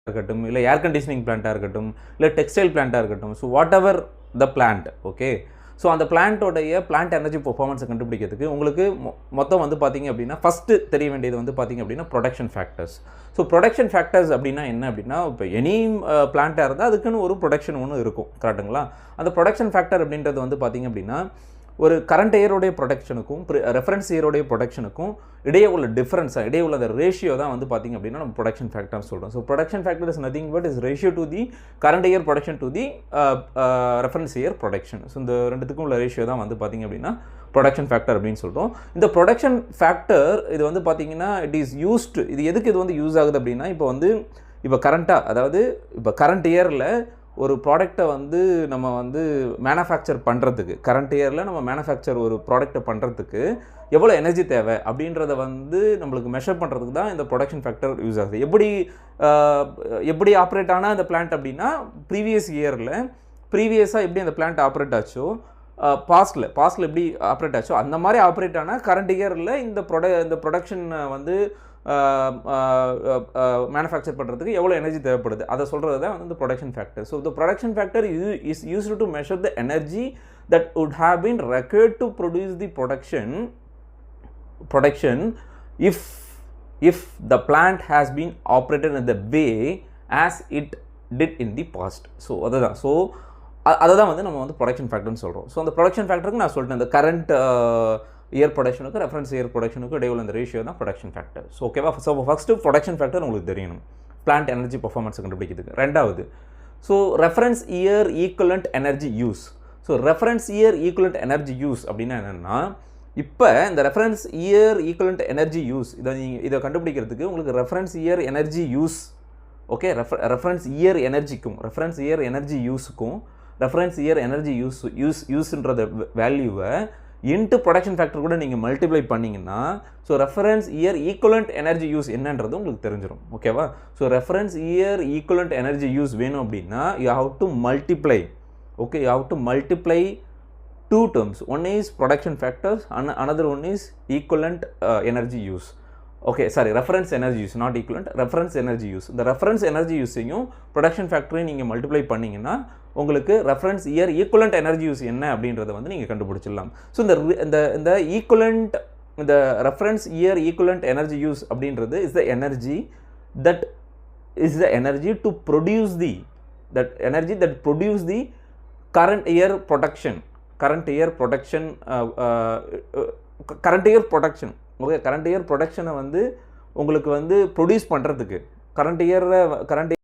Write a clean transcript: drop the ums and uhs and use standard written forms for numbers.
இருக்கட்டும், இல்லை air conditioning பிளான்ட்டாக இருக்கட்டும், இல்லை டெக்ஸ்டைல் பிளான்ட்டாக இருக்கட்டும். So what ever the plant, okay. So அந்த பிளான்ட்டோடைய பிளான்ட் எனர்ஜி பெர்ஃபார்மன்ஸை கண்டுபிடிக்கிறதுக்கு உங்களுக்கு மொத்தம் வந்து பார்த்தீங்க அப்படின்னா ஃபஸ்ட்டு தெரிய வேண்டியது வந்து பார்த்தீங்க அப்படின்னா production factors. So production factors அப்படின்னா என்ன அப்படின்னா, இப்போ எனி பிளான்ட்டாக இருந்தால் அதுக்குன்னு ஒரு ப்ரொடக்ஷன் ஒன்று இருக்கும், கரெக்டுங்களா? அந்த ப்ரொடக்ஷன் ஃபேக்டர் அப்படின்றது வந்து பார்த்தீங்க அப்படின்னா ஒரு கரண்ட் இயருடைய ப்ரொடக்ஷனுக்கும் ரெஃபரன்ஸ் இயருடைய ப்ரொடக்ஷனுக்கும் இடையே உள்ள டிஃபரன்ஸாக இடையே உள்ள அந்த ரேஷியோ தான் வந்து பார்த்திங்க அப்படின்னா நம்ம ப்ரொடக்ஷன் ஃபேக்டர் சொல்கிறோம். So production factor is nothing but is ratio to the current year production to the reference year production. So இந்த ரெண்டுத்துக்கும் உள்ள ரேஷியோ தான் வந்து பார்த்திங்க அப்படின்னா ப்ரொடக்ஷன் ஃபேக்டர் அப்படின்னு சொல்கிறோம். இந்த ப்ரொடக்ஷன் ஃபேக்டர் இது வந்து பார்த்திங்கன்னா இட் இஸ் யூஸ்டு, இது எதுக்கு இது வந்து யூஸ் ஆகுது அப்படின்னா, இப்போ கரண்ட்டாக, அதாவது இப்போ கரண்ட் இயரில் ஒரு ப்ராடக்டை வந்து நம்ம வந்து மேனுஃபேக்சர் பண்ணுறதுக்கு, கரண்ட் இயரில் நம்ம மேனுஃபேக்சர் ஒரு ப்ராடக்ட்டை பண்ணுறதுக்கு எவ்வளோ எனர்ஜி தேவை அப்படின்றத வந்து நம்மளுக்கு மெஷர் பண்ணுறதுக்கு தான் இந்த ப்ரொடக்ஷன் ஃபேக்டர் யூஸ் ஆகுது. எப்படி ஆப்ரேட் ஆனால் அந்த பிளான்ட் அப்படின்னா, ப்ரீவியஸாக எப்படி அந்த பிளான்ட் ஆப்ரேட் ஆச்சோ, பாஸ்டில் எப்படி ஆப்ரேட் ஆச்சோ அந்த மாதிரி ஆப்ரேட் ஆனால் கரண்ட் இயரில் இந்த ப்ரொடக்ஷன் வந்து மேனுஃபேக்சர் பண்ணுறதுக்கு எவ்வளோ எனர்ஜி தேவைப்படுது அதை சொல்கிறது தான் வந்து இந்த production factor. So the production factor is used to measure the energy that would have been required to produce the production if the plant has been operated in the way as it did in the past. So அதை தான் வந்து நம்ம வந்து production ஃபேக்டர்னு சொல்கிறோம். So அந்த production ஃபேக்டருக்கு நான் சொல்லிட்டேன், இந்த கரண்ட் இயர் ப்ரொடக்ஷனுக்கு ரெஃபரன்ஸ் இயர் ப்ரொடக்ஷனுக்கு இடையில அந்த ரேஷியோ தான் ப்ரொடக்ஷன் ஃபேக்டர். ஸோ ஓகேவா? ஸோ ஃபஸ்ட்டு ப்ரொடக்ஷன் ஃபேக்டர் உங்களுக்கு தெரியணும் பிளான்ட் எனர்ஜி பர்ஃபார்மன்ஸ் கண்டுபிடிக்கிறதுக்கு. ரெண்டாவது, so reference year equivalent energy use. So reference year equivalent energy use அப்படின்னா என்னென்னா, இப்போ இந்த reference year equivalent energy use இதை கண்டுபிடிக்கிறதுக்கு உங்களுக்கு reference year energy use, okay, reference year எனர்ஜிக்கும் ரெஃபரன்ஸ் இயர் எனர்ஜி யூஸ்ன்றத வேல்யூவை இன்ட்டு ப்ரொடக்ஷன் ஃபேக்டர் கூட நீங்கள் மல்டிப்ளை பண்ணிங்கன்னா, so reference year equivalent energy use என்னன்றது உங்களுக்கு தெரிஞ்சிடும், ஓகேவா? So reference year equivalent energy use வேணும் அப்படின்னா you have to multiply, okay, you have to multiply two terms. One is production factors and another one is equivalent energy use. Okay, sorry, reference energy use, not equivalent, reference energy use. The reference energy using production factor நீங்கள் multiply பண்ணிங்கன்னா உங்களுக்கு reference year equivalent energy use என்ன அப்படின்றத வந்து நீங்கள் கண்டுபிடிச்சிடலாம். So இந்த equivalent, இந்த reference year equivalent energy use அப்படின்றது is the energy to produce the current year production, okay, current year ப்ரொடக்ஷனை வந்து உங்களுக்கு வந்து ப்ரொடியூஸ் பண்ணுறதுக்கு கரண்ட்